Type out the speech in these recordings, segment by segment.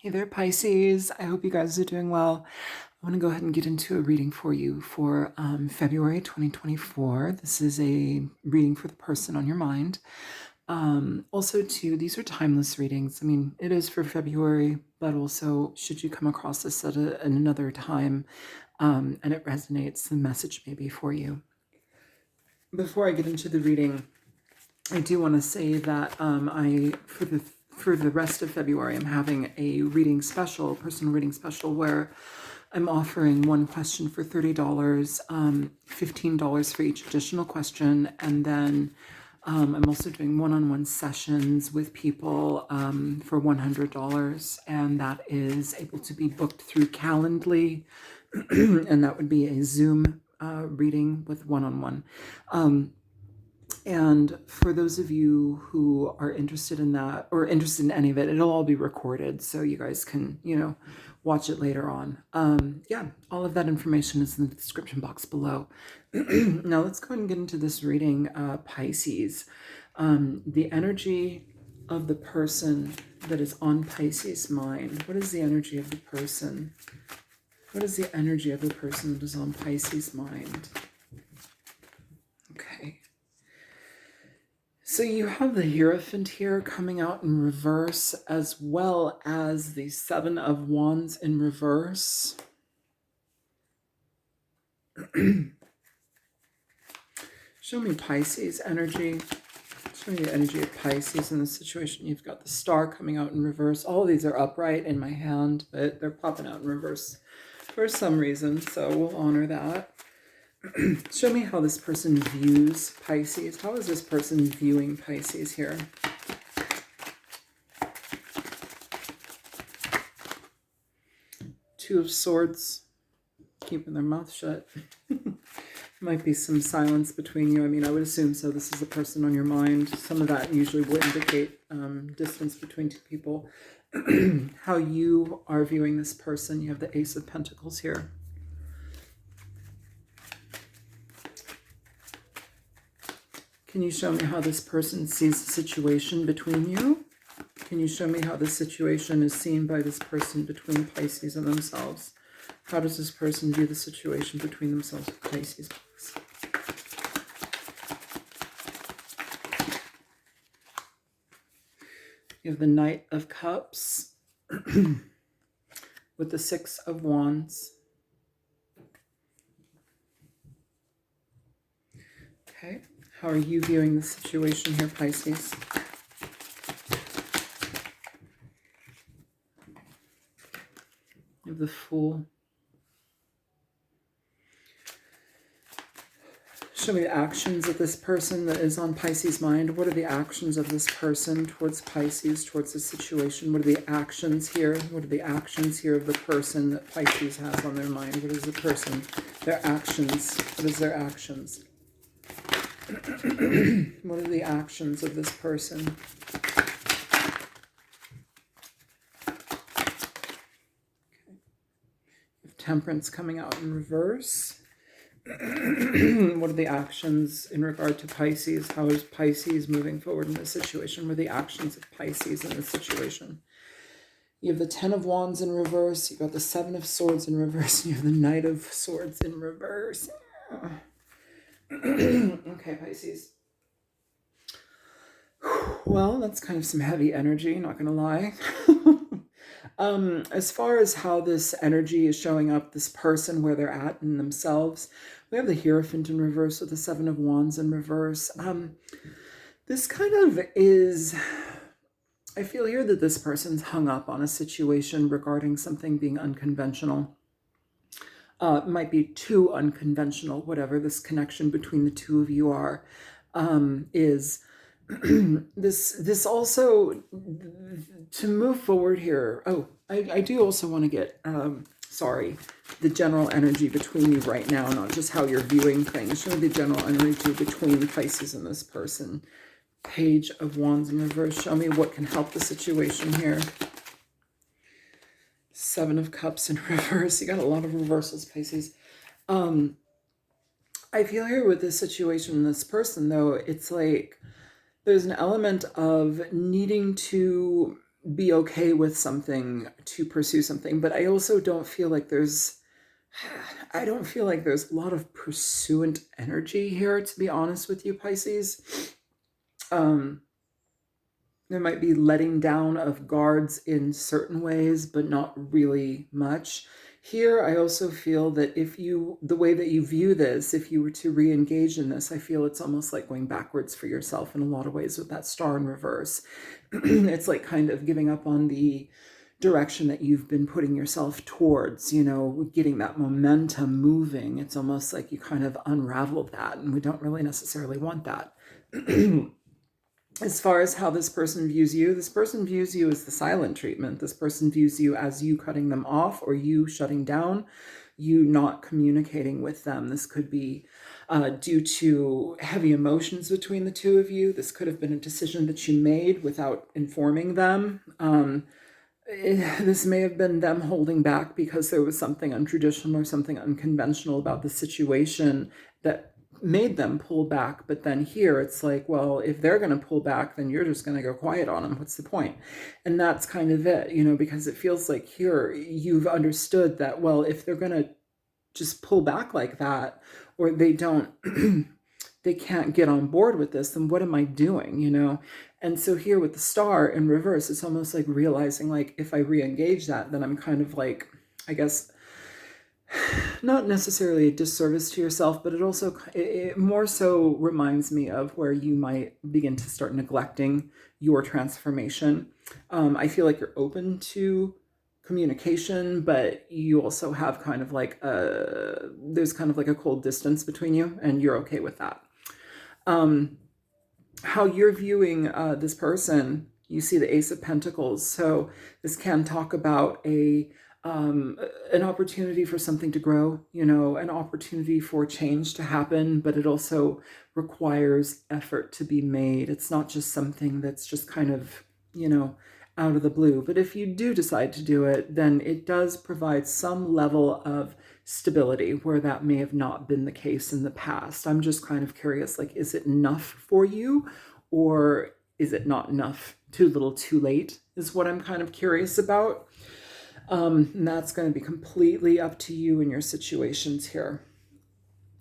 Hey there, Pisces. I hope you guys are doing well. I want to go ahead and get into a reading for you for February 2024. This is a reading for the person on your mind. Also, too, these are timeless readings. I mean, it is for February, but also, should you come across this at another time and it resonates, the message may be for you. Before I get into the reading, I do want to say that for the rest of February, I'm having a reading special, personal reading special, where I'm offering one question for $30, $15 for each additional question, and then I'm also doing one-on-one sessions with people for $100, and that is able to be booked through Calendly, and that would be a Zoom reading with one-on-one. And for those of you who are interested in that or interested in any of it, it'll all be recorded so you guys can, watch it later on. Yeah, all of that information is in the description box below. Now let's go ahead and get into this reading, Pisces. The energy of the person that is on Pisces' mind. What is the energy of the person? What is the energy of the person that is on Pisces' mind? Okay. So you have the Hierophant here coming out in reverse, as well as the Seven of Wands in reverse. Show me Pisces energy. Show me the energy of Pisces in this situation. You've got the Star coming out in reverse. All of these are upright in my hand, but they're popping out in reverse for some reason, so we'll honor that. Show me how this person views Pisces. How is this person viewing Pisces here? Two of Swords, keeping their mouth shut. Might be some silence between you. I mean, I would assume so. This is a person on your mind. Some of that usually would indicate distance between two people. How you are viewing this person. You have the Ace of Pentacles here. Can you show me how this person sees the situation between you? Can you show me how this situation is seen by this person between Pisces and themselves? How does this person view the situation between themselves and Pisces? You have the Knight of Cups with the Six of Wands. Okay. How are you viewing the situation here, Pisces? You have the Fool. Show me the actions of this person that is on Pisces' mind. What are the actions of this person towards Pisces, towards the situation? What are the actions here? What are the actions here of the person that Pisces has on their mind? What is the person? Their actions. What is their actions? What are the actions of this person? Okay. Temperance coming out in reverse. What are the actions in regard to Pisces? How is Pisces moving forward in this situation? What are the actions of Pisces in this situation? You have the Ten of Wands in reverse. You've got the Seven of Swords in reverse. And you have the Knight of Swords in reverse. Okay, Pisces. Well, that's kind of some heavy energy, not going to lie. As far as how this energy is showing up, this person, where they're at in themselves, we have the Hierophant in reverse with the Seven of Wands in reverse. This kind of is, I feel here that this person's hung up on a situation regarding something being unconventional. Might be too unconventional, whatever this connection between the two of you are, is. This also, to move forward here. Oh, I do also want to get, the general energy between you right now, not just how you're viewing things. Show me the general energy between Pisces and this person. Page of Wands in reverse. Show me what can help the situation here. Seven of Cups in reverse. You got a lot of reversals, Pisces. I feel here with this situation and this person, though, it's like there's an element of needing to be okay with something to pursue something. But I also don't feel like I don't feel like there's a lot of pursuant energy here, to be honest with you, Pisces. Um, there might be letting down of guards in certain ways, but not really much. Here, I also feel that the way that you view this, if you were to re-engage in this, I feel it's almost like going backwards for yourself in a lot of ways with that star in reverse. It's like kind of giving up on the direction that you've been putting yourself towards, getting that momentum moving. It's almost like you kind of unraveled that, and we don't really necessarily want that. As far as how this person views you as the silent treatment. This person views you as you cutting them off, or you shutting down, you not communicating with them. This could be due to heavy emotions between the two of you. This could have been a decision that you made without informing them. This may have been them holding back because there was something untraditional or something unconventional about the situation that made them pull back. But then here it's like, well, if they're going to pull back, then you're just going to go quiet on them. What's the point? And that's kind of it, because it feels like here you've understood that, well, if they're going to just pull back like that, or they don't they can't get on board with this, then what am I doing? And so here with the star in reverse, it's almost like realizing, like, if I re-engage that, then I'm kind of like, I guess, not necessarily a disservice to yourself, but it more so reminds me of where you might begin to start neglecting your transformation. I feel like you're open to communication, but you also have kind of like there's kind of like a cold distance between you, and you're okay with that. How you're viewing this person, you see the Ace of Pentacles. So this can talk about an opportunity for something to grow, an opportunity for change to happen, but it also requires effort to be made. It's not just something that's just kind of, out of the blue. But if you do decide to do it, then it does provide some level of stability where that may have not been the case in the past. I'm just kind of curious, like, is it enough for you, or is it not enough? Too little, too late is what I'm kind of curious about. And that's going to be completely up to you and your situations here.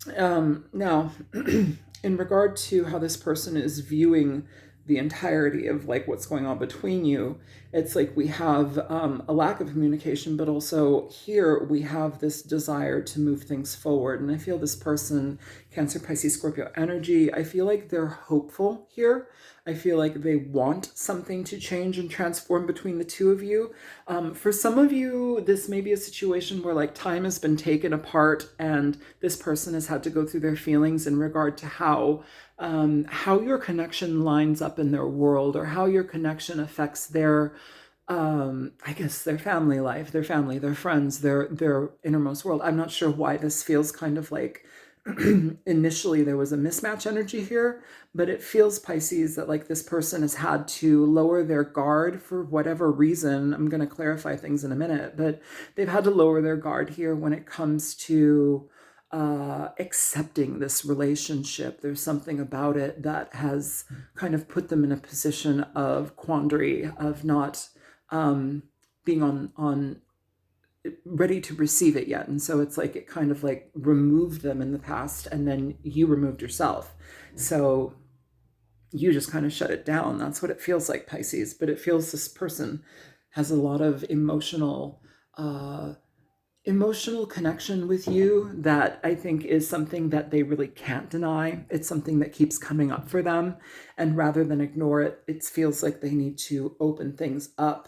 Now, in regard to how this person is viewing the entirety of like what's going on between you, it's like we have a lack of communication, but also here we have this desire to move things forward. And I feel this person, Cancer, Pisces, Scorpio energy, I feel like they're hopeful here. I feel like they want something to change and transform between the two of you. For some of you, this may be a situation where like time has been taken apart, and this person has had to go through their feelings in regard to how your connection lines up in their world, or how your connection affects their, I guess, their family life, their family, their friends, their innermost world. I'm not sure why this feels kind of like initially there was a mismatch energy here, but it feels, Pisces, that like this person has had to lower their guard for whatever reason. I'm going to clarify things in a minute, but they've had to lower their guard here when it comes to accepting this relationship. There's something about it that has kind of put them in a position of quandary, of not being on ready to receive it yet. And so it's like it kind of like removed them in the past, and then you removed yourself. So you just kind of shut it down. That's what it feels like, Pisces. But it feels this person has a lot of emotional connection with you that I think is something that they really can't deny. It's something that keeps coming up for them. And rather than ignore it, it feels like they need to open things up.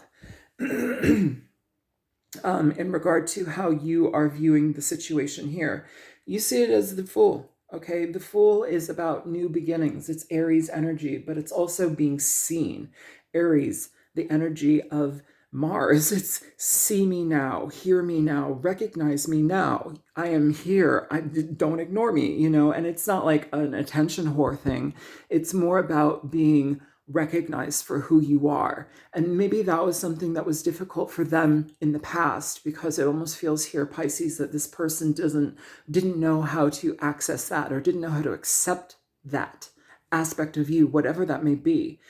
In regard to how you are viewing the situation here, you see it as the Fool. Okay, the Fool is about new beginnings. It's Aries energy, but it's also being seen. Aries, the energy of Mars, it's see me now, hear me now, recognize me now. I am here. Don't ignore me, and it's not like an attention whore thing. It's more about being recognized for who you are. And maybe that was something that was difficult for them in the past, because it almost feels here, Pisces, that this person didn't know how to access that, or didn't know how to accept that aspect of you, whatever that may be.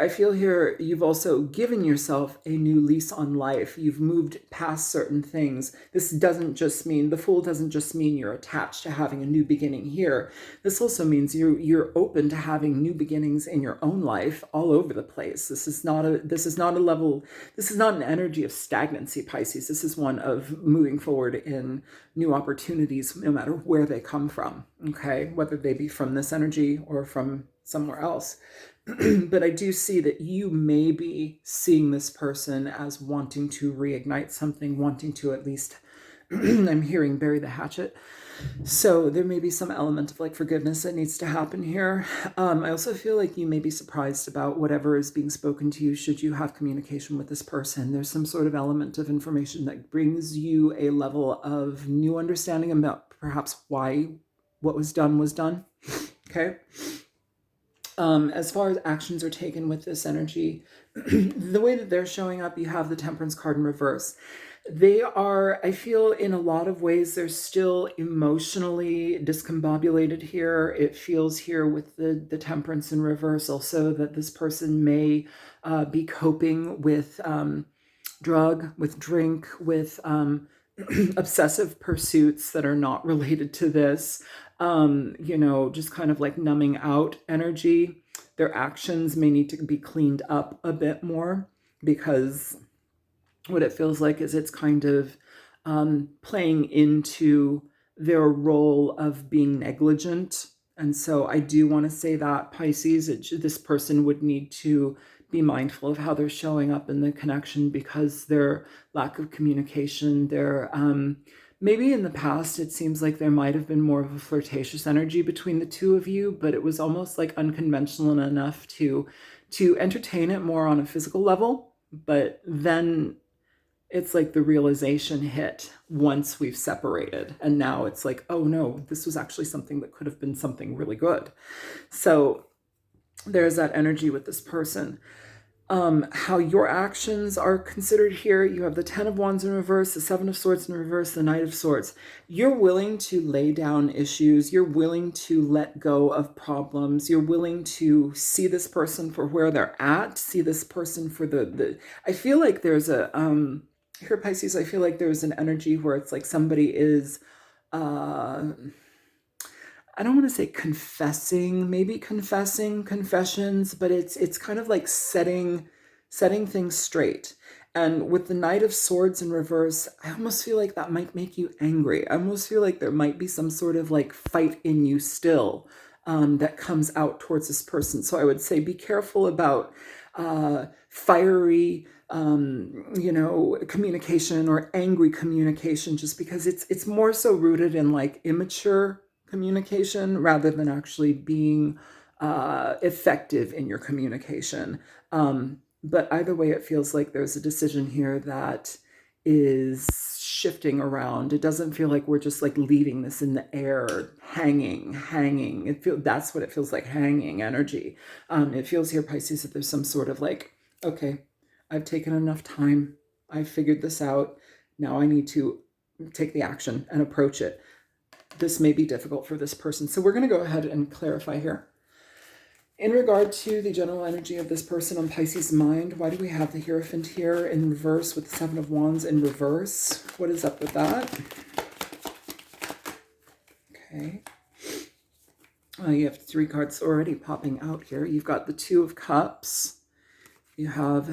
I feel here you've also given yourself a new lease on life. You've moved past certain things. This doesn't just mean, the Fool doesn't just mean you're attached to having a new beginning here. This also means you're open to having new beginnings in your own life all over the place. This is not a level, this is not an energy of stagnancy, Pisces. This is one of moving forward in new opportunities, no matter where they come from, okay? Whether they be from this energy or from somewhere else. But I do see that you may be seeing this person as wanting to reignite something, wanting to at least, I'm hearing bury the hatchet. So there may be some element of like forgiveness that needs to happen here. I also feel like you may be surprised about whatever is being spoken to you should you have communication with this person. There's some sort of element of information that brings you a level of new understanding about perhaps why what was done was done. Okay. As far as actions are taken with this energy, the way that they're showing up, you have the Temperance card in reverse. They are, I feel in a lot of ways, they're still emotionally discombobulated here. It feels here with the Temperance in reverse also that this person may be coping with drink, with obsessive pursuits that are not related to this. Just kind of like numbing out energy. Their actions may need to be cleaned up a bit more, because what it feels like is it's kind of playing into their role of being negligent. And so I do want to say that, Pisces, this person would need to be mindful of how they're showing up in the connection, because their lack of communication, their maybe in the past, it seems like there might have been more of a flirtatious energy between the two of you, but it was almost like unconventional enough to entertain it more on a physical level. But then it's like the realization hit once we've separated. And now it's like, oh no, this was actually something that could have been something really good. So there's that energy with this person. How your actions are considered here. You have the 10 of Wands in reverse, the 7 of Swords in reverse, the Knight of Swords. You're willing to lay down issues. You're willing to let go of problems. You're willing to see this person for where they're at, see this person for I feel like there's a, here, Pisces, I feel like there's an energy where it's like somebody is, I don't want to say confessing, maybe confessions, but it's kind of like setting things straight. And with the Knight of Swords in reverse, I almost feel like that might make you angry. I almost feel like there might be some sort of like fight in you still that comes out towards this person. So I would say be careful about fiery communication or angry communication, just because it's more so rooted in like immature communication rather than actually being effective in your communication. But either way, it feels like there's a decision here that is shifting around. It doesn't feel like we're just like leaving this in the air, hanging. That's what it feels like, hanging energy. It feels here, Pisces, that there's some sort of like, okay, I've taken enough time. I've figured this out. Now I need to take the action and approach it. This may be difficult for this person. So we're going to go ahead and clarify here. In regard to the general energy of this person on Pisces' mind, why do we have the Hierophant here in reverse with the 7 of Wands in reverse? What is up with that? Okay. You have 3 cards already popping out here. You've got the 2 of Cups. You have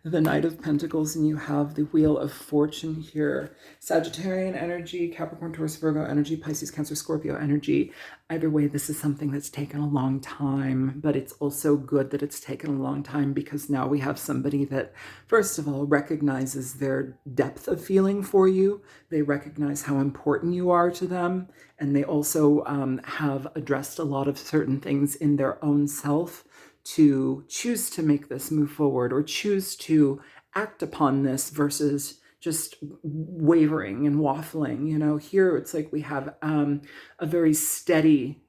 the Knight of Pentacles, and you have the Wheel of Fortune here. Sagittarian energy, Capricorn, Taurus, Virgo energy, Pisces, Cancer, Scorpio energy. Either way, this is something that's taken a long time, but it's also good that it's taken a long time, because now we have somebody that, first of all, recognizes their depth of feeling for you. They recognize how important you are to them, and they also have addressed a lot of certain things in their own self to choose to make this move forward, or choose to act upon this versus just wavering and waffling. Here it's like we have a very steady,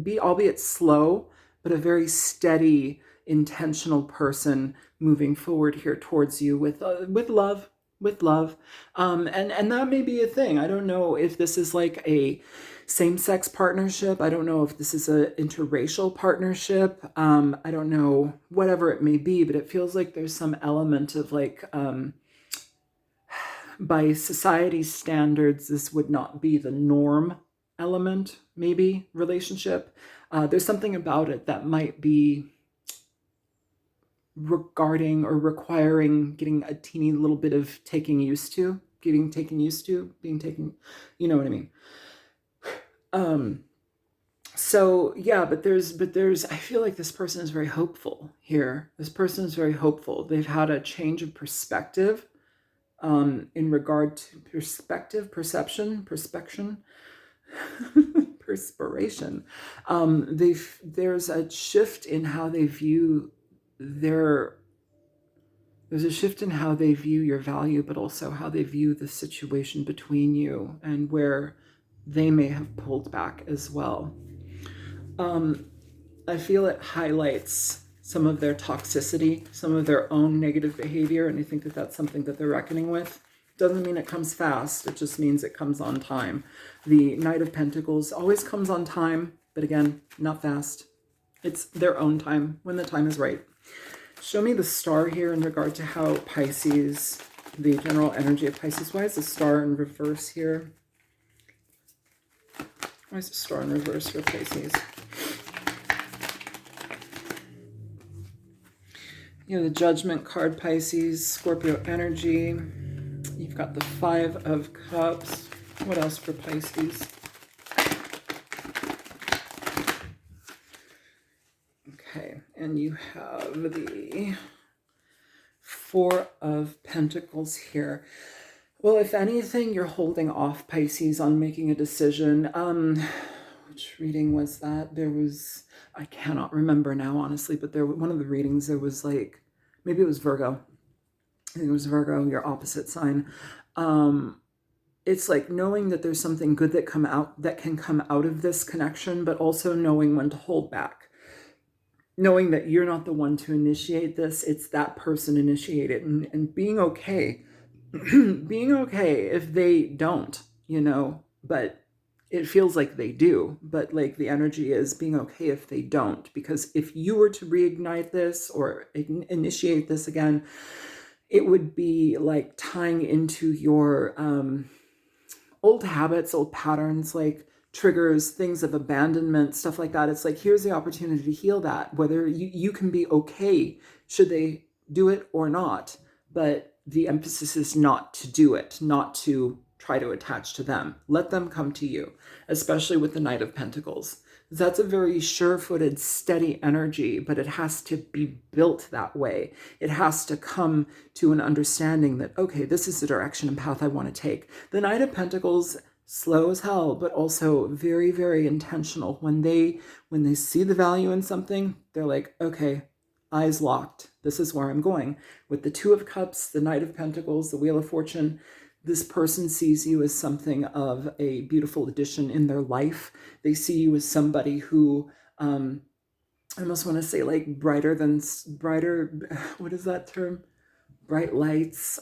albeit slow, but a very steady, intentional person moving forward here towards you with love, with love. And that may be a thing. I don't know if this is like a same-sex partnership. I don't know if this is an interracial partnership. I don't know, whatever it may be, but it feels like there's some element of like, by society's standards, this would not be the norm element, maybe, relationship. There's something about it that might be regarding or requiring getting a teeny little bit of taking used to, being taken, you know what I mean? So yeah, but there's, I feel like this person is very hopeful here. This person is very hopeful. They've had a change of perspective, in regard to perception, perspiration. There's a shift in how they view there's a shift in how they view your value, but also how they view the situation between you and where they may have pulled back as well. I feel it highlights some of their toxicity, some of their own negative behavior, and I think that that's something that they're reckoning with. Doesn't mean it comes fast, it just means it comes on time. The Knight of Pentacles always comes on time, but again, not fast. It's their own time, when the time is right. Show me the star here in regard to how Pisces, the general energy of Pisces. Why is the star in reverse here? Why is the star in reverse for Pisces? You know, the Judgment card, Pisces, Scorpio energy. You've got the Five of Cups. What else for Pisces? Okay, and you have the Four of Pentacles here. Well, if anything, you're holding off, Pisces, on making a decision. Which reading was that? There was, I cannot remember now, honestly, but one of the readings, there was like, maybe it was Virgo. I think it was Virgo, your opposite sign. It's like knowing that there's something good that can come out of this connection, but also knowing when to hold back. Knowing that you're not the one to initiate this, it's that person initiate it, and being okay. Being okay if they don't, but it feels like they do, but like the energy is being okay if they don't, because if you were to reignite this or initiate this again, it would be like tying into your old habits, old patterns, like triggers, things of abandonment, stuff like that. It's like, here's the opportunity to heal that, whether you can be okay should they do it or not, but the emphasis is not to do it, not to try to attach to them. Let them come to you, especially with the Knight of Pentacles. That's a very sure-footed, steady energy, but it has to be built that way. It has to come to an understanding that, okay, this is the direction and path I want to take. The Knight of Pentacles, slow as hell, but also very, very intentional. When they see the value in something, they're like, okay, eyes locked. This is where I'm going. With the Two of Cups, the Knight of Pentacles, the Wheel of Fortune, this person sees you as something of a beautiful addition in their life. They see you as somebody who, I almost want to say like brighter, what is that term? Bright lights.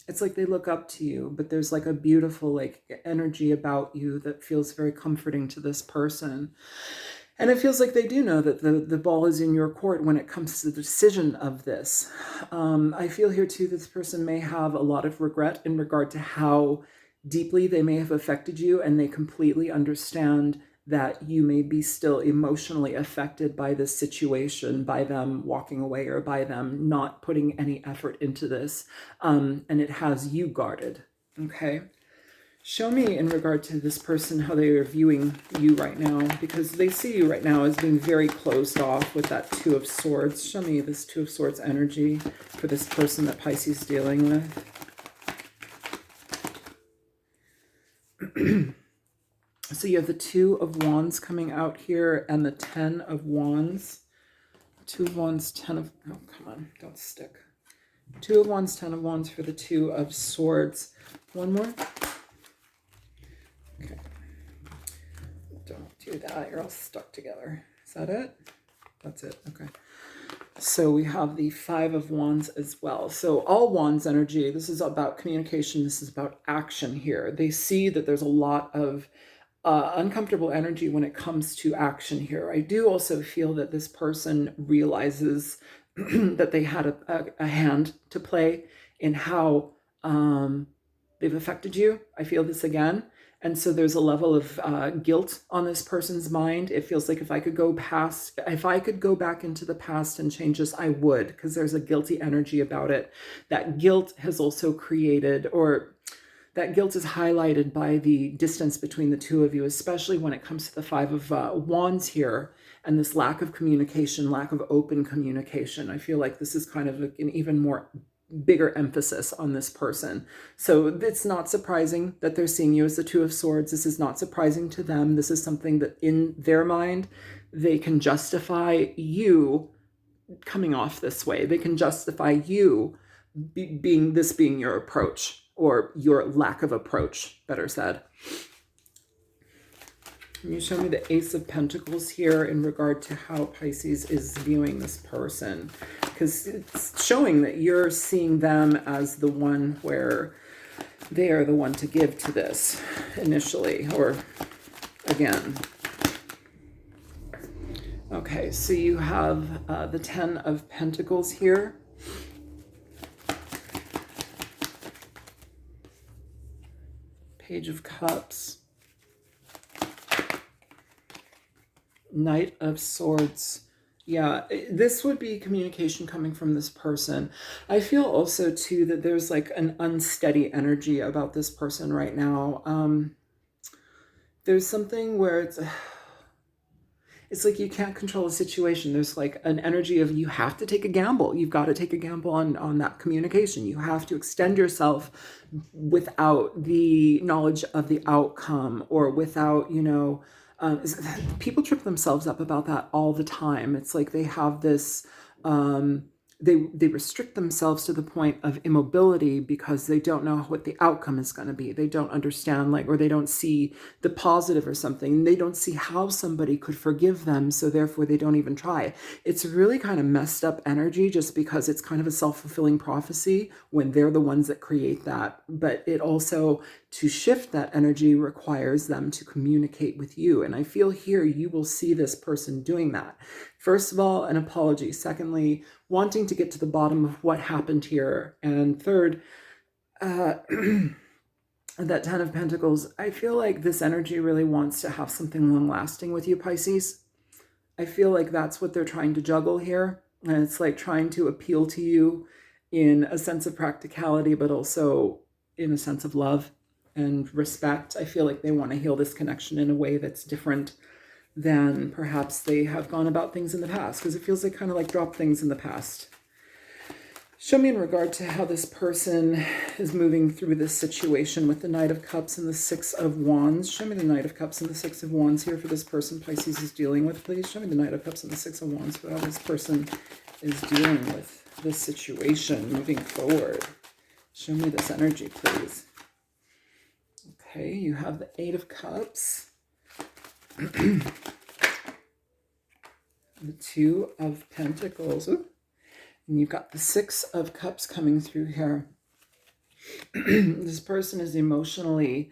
It's like they look up to you, but there's like a beautiful like energy about you that feels very comforting to this person. And it feels like they do know that the ball is in your court when it comes to the decision of this. I feel here too, this person may have a lot of regret in regard to how deeply they may have affected you, and they completely understand that you may be still emotionally affected by this situation, by them walking away or by them not putting any effort into this. And it has you guarded, okay? Show me in regard to this person how they are viewing you right now, because they see you right now as being very closed off with that Two of Swords. Show me this Two of Swords energy for this person that Pisces is dealing with. So you have the Two of Wands coming out here and the Ten of Wands. Two of Wands, Ten of... Oh, come on, don't stick. Two of Wands, Ten of Wands for the Two of Swords. One more. Okay. Don't do that. You're all stuck together. Is that it? That's it. Okay. So we have the Five of Wands as well. So all Wands energy, this is about communication. This is about action here. They see that there's a lot of uncomfortable energy when it comes to action here. I do also feel that this person realizes that they had a hand to play in how they've affected you. I feel this again. And so there's a level of guilt on this person's mind. It feels like if I could go back into the past and change this, I would, because there's a guilty energy about it. That guilt has also created, or that guilt is highlighted by the distance between the two of you, especially when it comes to the Five of Wands here and this lack of communication, lack of open communication. I feel like this is kind of an even more bigger emphasis on this person. So it's not surprising that they're seeing you as the Two of Swords. This is not surprising to them. This is something that in their mind, they can justify you coming off this way. They can justify you being your approach, or your lack of approach, better said. Can you show me the Ace of Pentacles here in regard to how Pisces is viewing this person? Because it's showing that you're seeing them as the one where they are the one to give to this initially, or again. Okay, so you have the Ten of Pentacles here. Page of Cups. Knight of Swords. Yeah, this would be communication coming from this person. I feel also too that there's like an unsteady energy about this person right now. There's something where it's like you can't control a situation. There's like an energy of you have to take a gamble. You've got to take a gamble on that communication. You have to extend yourself without the knowledge of the outcome, or without, people trip themselves up about that all the time. It's like they have this, they restrict themselves to the point of immobility because they don't know what the outcome is going to be. They don't understand, or they don't see the positive or something. They don't see how somebody could forgive them, so therefore they don't even try. It's really kind of messed up energy, just because it's kind of a self-fulfilling prophecy when they're the ones that create that. But it also, to shift that energy, requires them to communicate with you. And I feel here you will see this person doing that. First of all, an apology. Secondly, wanting to get to the bottom of what happened here. And third, that Ten of Pentacles, I feel like this energy really wants to have something long-lasting with you, Pisces. I feel like that's what they're trying to juggle here. And it's like trying to appeal to you in a sense of practicality, but also in a sense of love and respect. I feel like they want to heal this connection in a way that's different than perhaps they have gone about things in the past, because it feels like kind of like dropped things in the past. Show me in regard to how this person is moving through this situation with the Knight of Cups and the Six of Wands. Show me the Knight of Cups and the Six of Wands here for this person Pisces is dealing with, please. Show me the Knight of Cups and the Six of Wands for how this person is dealing with this situation moving forward. Show me this energy, please. Okay, you have the Eight of Cups. The Two of Pentacles. Ooh. And you've got the Six of Cups coming through here. This person is emotionally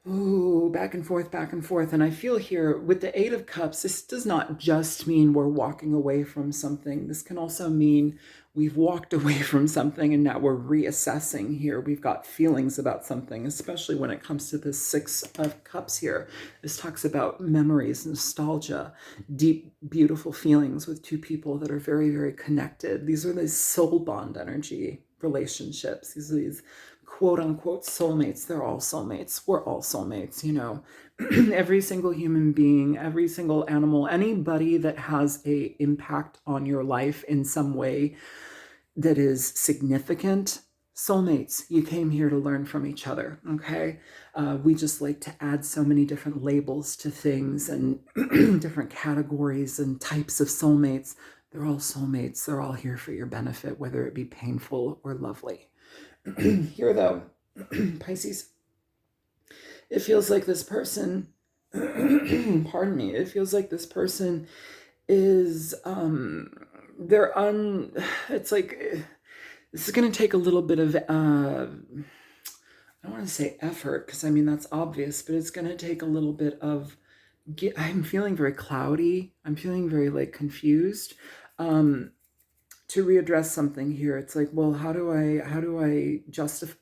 back and forth, back and forth. And I feel here with the Eight of Cups, this does not just mean we're walking away from something. This can also mean we've walked away from something and now we're reassessing here. We've got feelings about something, especially when it comes to the Six of Cups here. This talks about memories, nostalgia, deep, beautiful feelings with two people that are very, very connected. These are the soul bond energy relationships. These are these quote unquote soulmates. They're all soulmates. We're all soulmates, every single human being, every single animal, anybody that has a impact on your life in some way that is significant. Soulmates, you came here to learn from each other, okay? We just like to add so many different labels to things and different categories and types of soulmates. They're all soulmates. They're all here for your benefit, whether it be painful or lovely. Here, though, Pisces, it feels like this person, pardon me, it feels like this person is they're it's like, this is going to take a little bit of, I don't want to say effort, because I mean, that's obvious, but it's going to take a little bit of, I'm feeling very cloudy. I'm feeling very like confused. To readdress something here, it's like, well, how do I justify,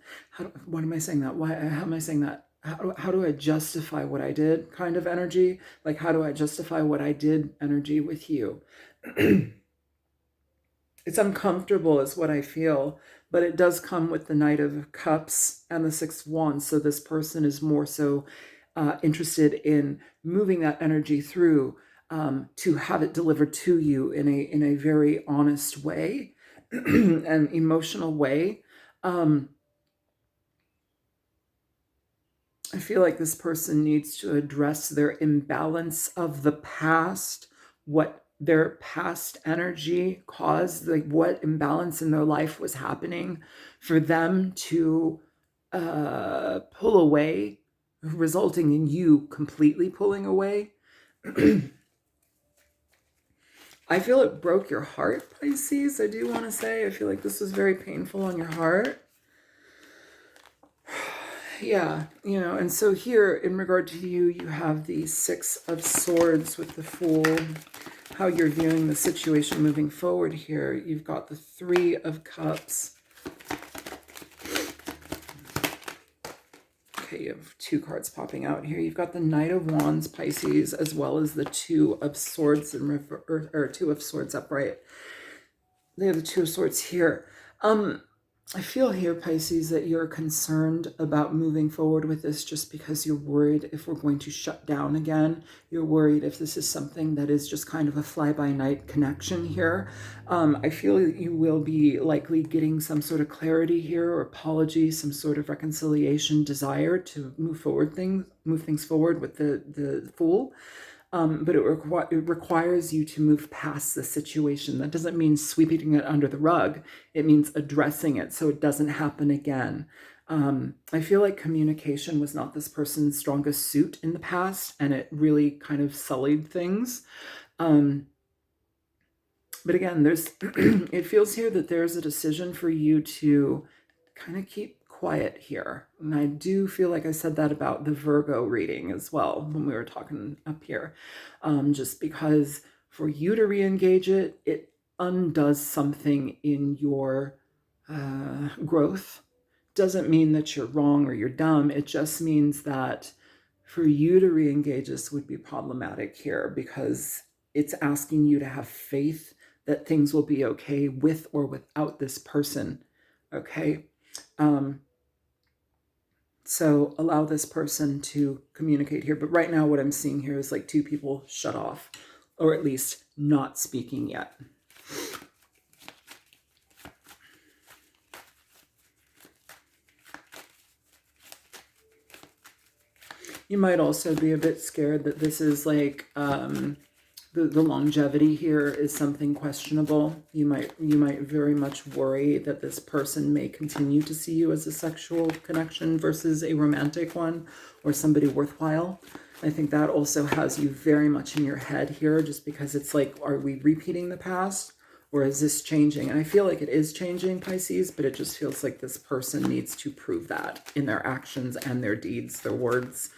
what am I saying that? How am I saying that? How do I justify what I did kind of energy? Like, how do I justify what I did energy with you? It's uncomfortable is what I feel, but it does come with the Knight of Cups and the Six of Wands. So this person is more so interested in moving that energy through, to have it delivered to you in a very honest way, an emotional way. I feel like this person needs to address their imbalance of the past, what their past energy caused, like what imbalance in their life was happening for them to pull away, resulting in you completely pulling away. I feel it broke your heart, Pisces. I do want to say, I feel like this was very painful on your heart. Yeah, and so here in regard to you, you have the Six of Swords with the Fool, how you're viewing the situation moving forward here. You've got the Three of Cups. Okay, you have two cards popping out here. You've got the Knight of Wands, Pisces, as well as the Two of Swords or Two of Swords upright. They have the Two of Swords here. I feel here, Pisces, that you're concerned about moving forward with this just because you're worried if we're going to shut down again. You're worried if this is something that is just kind of a fly-by-night connection here. I feel you will be likely getting some sort of clarity here, or apology, some sort of reconciliation, desire to move things forward with the Fool. But it requires you to move past the situation. That doesn't mean sweeping it under the rug. It means addressing it so it doesn't happen again. I feel like communication was not this person's strongest suit in the past, and it really kind of sullied things. But again, it feels here that there's a decision for you to kind of keep quiet here. And I do feel like I said that about the Virgo reading as well when we were talking up here. Just because for you to re-engage it, it undoes something in your growth. Doesn't mean that you're wrong or you're dumb. It just means that for you to re-engage this would be problematic here, because it's asking you to have faith that things will be okay with or without this person. Okay. So allow this person to communicate here. But right now what I'm seeing here is like two people shut off, or at least not speaking yet. You might also be a bit scared that this is like, the longevity here is something questionable. You might very much worry that this person may continue to see you as a sexual connection versus a romantic one, or somebody worthwhile. I think that also has you very much in your head here, just because it's like, are we repeating the past, or is this changing? And I feel like it is changing, Pisces, but it just feels like this person needs to prove that in their actions and their deeds, their words.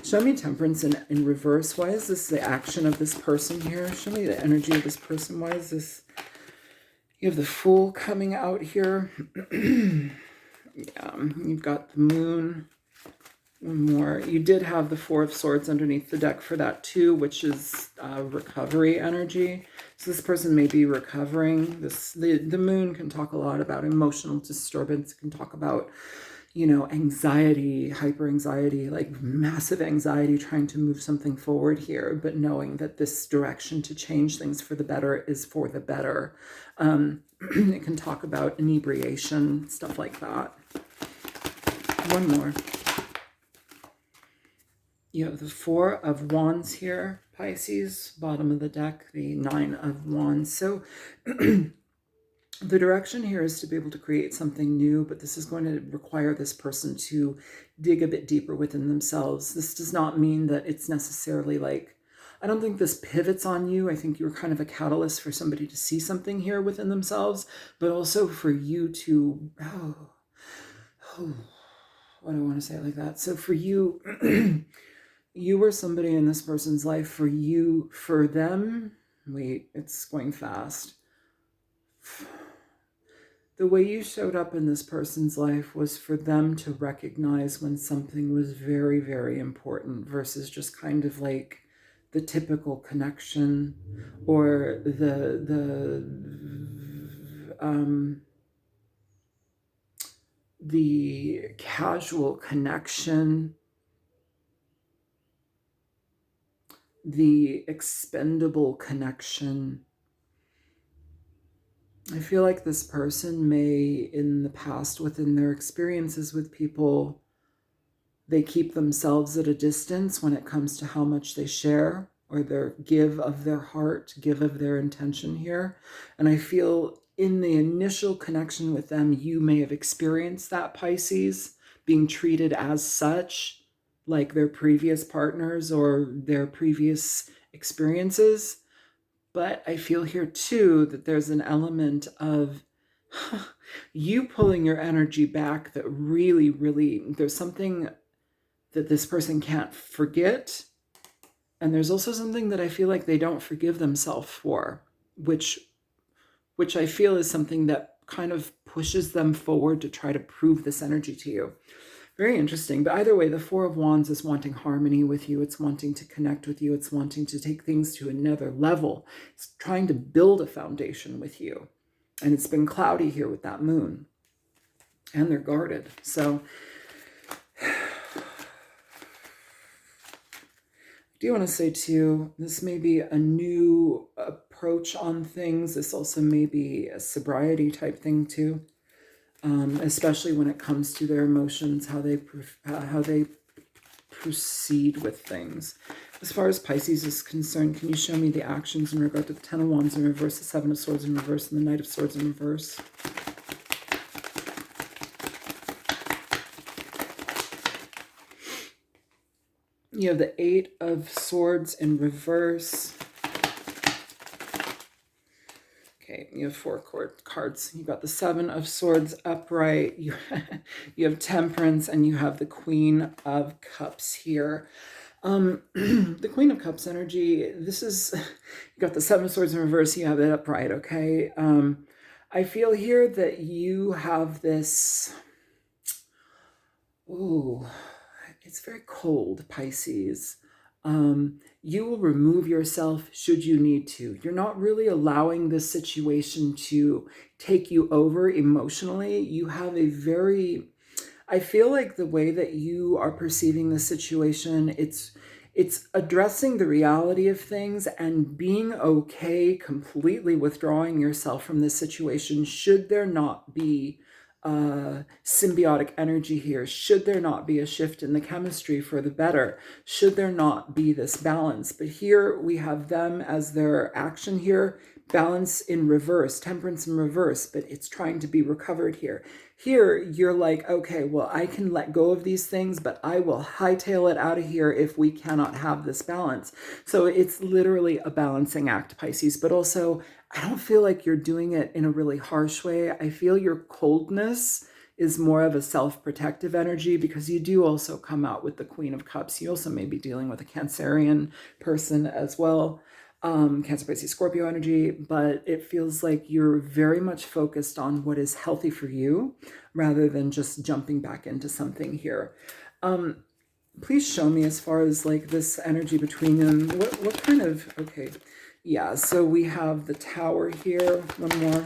Show me Temperance in reverse. Why is this the action of this person here? Show me the energy of this person. Why is this? You have the Fool coming out here. Yeah, you've got the Moon. One more. You did have the Four of Swords underneath the deck for that too, which is recovery energy. So this person may be recovering. The Moon can talk a lot about emotional disturbance. It can talk about, anxiety, hyper anxiety, like massive anxiety, trying to move something forward here, but knowing that this direction to change things for the better is for the better. It can talk about inebriation, stuff like that. One more. You have the Four of Wands here, Pisces, bottom of the deck, the Nine of Wands. So the direction here is to be able to create something new, but this is going to require this person to dig a bit deeper within themselves. This does not mean that it's necessarily like I don't think this pivots on you. I think you're kind of a catalyst for somebody to see something here within themselves, but also for you to, I don't want to say it like that. So for you, you were somebody in this person's life, for them, wait, it's going fast. The way you showed up in this person's life was for them to recognize when something was very, very important versus just kind of like the typical connection or the casual connection, the expendable connection. I feel like this person may, in the past, within their experiences with people, they keep themselves at a distance when it comes to how much they share or their give of their heart, give of their intention here. And I feel in the initial connection with them, you may have experienced that, Pisces, being treated as such, like their previous partners or their previous experiences. But I feel here too that there's an element of you pulling your energy back that really, really, there's something that this person can't forget. And there's also something that I feel like they don't forgive themselves for, which I feel is something that kind of pushes them forward to try to prove this energy to you. Very interesting. But either way, the Four of Wands is wanting harmony with you. It's wanting to connect with you. It's wanting to take things to another level. It's trying to build a foundation with you. And it's been cloudy here with that moon. And they're guarded. So I do want to say too, this may be a new approach on things. This also may be a sobriety type thing too. Especially when it comes to their emotions, how they proceed with things. As far as Pisces is concerned, can you show me the actions in regard to the Ten of Wands in reverse, the Seven of Swords in reverse, and the Knight of Swords in reverse? You have the Eight of Swords in reverse. Okay, you have four cards. You've got the Seven of Swords upright. You have Temperance, and you have the Queen of Cups here. The Queen of Cups energy, this is, you got the Seven of Swords in reverse, you have it upright, okay? I feel here that you have this, ooh, it's very cold, Pisces. You will remove yourself should you need to. You're not really allowing this situation to take you over emotionally. You have a very, I feel like the way that you are perceiving the situation, it's addressing the reality of things and being okay completely withdrawing yourself from this situation should there not be symbiotic energy here, should there not be a shift in the chemistry for the better, should there not be this balance. But here we have them as their action here, balance in reverse, temperance in reverse, but it's trying to be recovered here. Here, you're like, okay, well, I can let go of these things, but I will hightail it out of here if we cannot have this balance. So it's literally a balancing act, Pisces, but also I don't feel like you're doing it in a really harsh way. I feel your coldness is more of a self-protective energy because you do also come out with the Queen of Cups. You also may be dealing with a Cancerian person as well. Cancer, Pisces, Scorpio energy, but it feels like you're very much focused on what is healthy for you rather than just jumping back into something here. Please show me as far as like this energy between them. What kind of, okay. Yeah, so we have the Tower here. One more.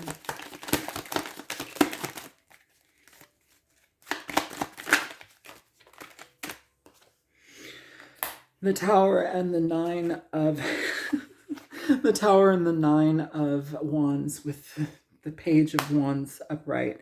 The Tower and the Nine of... the Tower and the Nine of Wands with the Page of Wands upright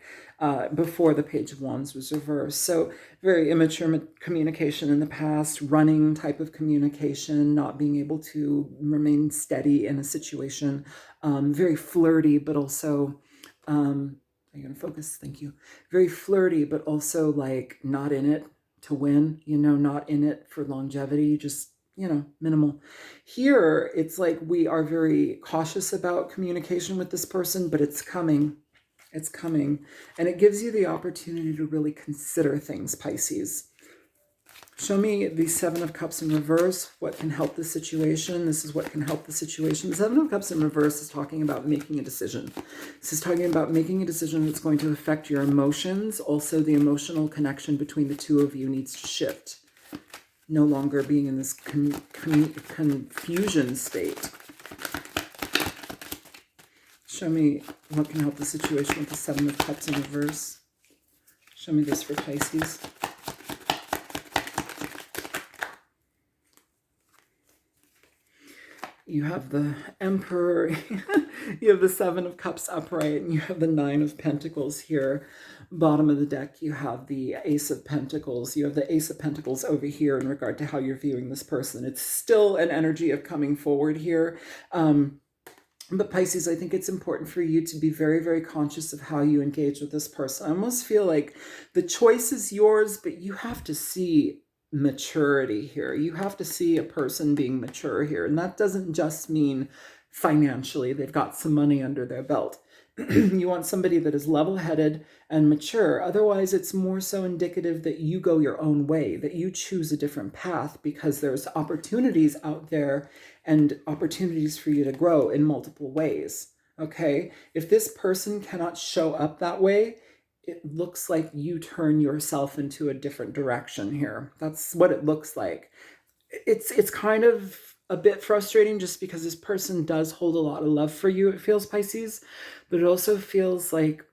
before the Page of Wands was reversed. So very immature communication in the past, running type of communication, not being able to remain steady in a situation, very flirty, but also, are you going to focus? Thank you. Very flirty, but also like not in it to win, you know, not in it for longevity, just minimal. Here, it's like we are very cautious about communication with this person, but it's coming. It's coming. And it gives you the opportunity to really consider things, Pisces. Show me the Seven of Cups in reverse. What can help the situation? This is what can help the situation. The Seven of Cups in reverse is talking about making a decision. This is talking about making a decision that's going to affect your emotions. Also, the emotional connection between the two of you needs to shift. No longer being in this confusion state. Show me what can help the situation with the Seven of Cups in reverse. Show me this for Pisces. You have the Emperor, you have the Seven of Cups upright, and you have the Nine of Pentacles here. Bottom of the deck, you have the Ace of Pentacles. You have the Ace of Pentacles over here in regard to how you're viewing this person. It's still an energy of coming forward here. But Pisces, I think it's important for you to be very, very conscious of how you engage with this person. I almost feel like the choice is yours, but you have to see maturity here. You have to see a person being mature here. And that doesn't just mean financially. They've got some money under their belt. You want somebody that is level-headed and mature. Otherwise, it's more so indicative that you go your own way, that you choose a different path, because there's opportunities out there and opportunities for you to grow in multiple ways. Okay? If this person cannot show up that way, it looks like you turn yourself into a different direction here. That's what it looks like. It's kind of a bit frustrating just because this person does hold a lot of love for you, it feels, Pisces, but it also feels like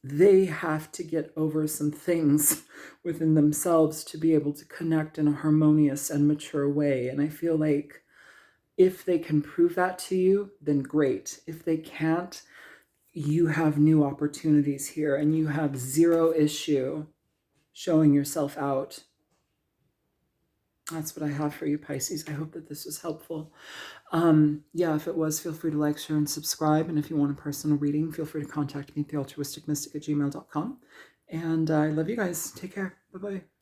they have to get over some things within themselves to be able to connect in a harmonious and mature way. And I feel like if they can prove that to you, then great. If they can't, you have new opportunities here, and you have zero issue showing yourself out. That's what I have for you, Pisces. I hope that this was helpful. Yeah, if it was, feel free to like, share, and subscribe. And if you want a personal reading, feel free to contact me at thealtruisticmystic@gmail.com. And I love you guys. Take care. Bye-bye.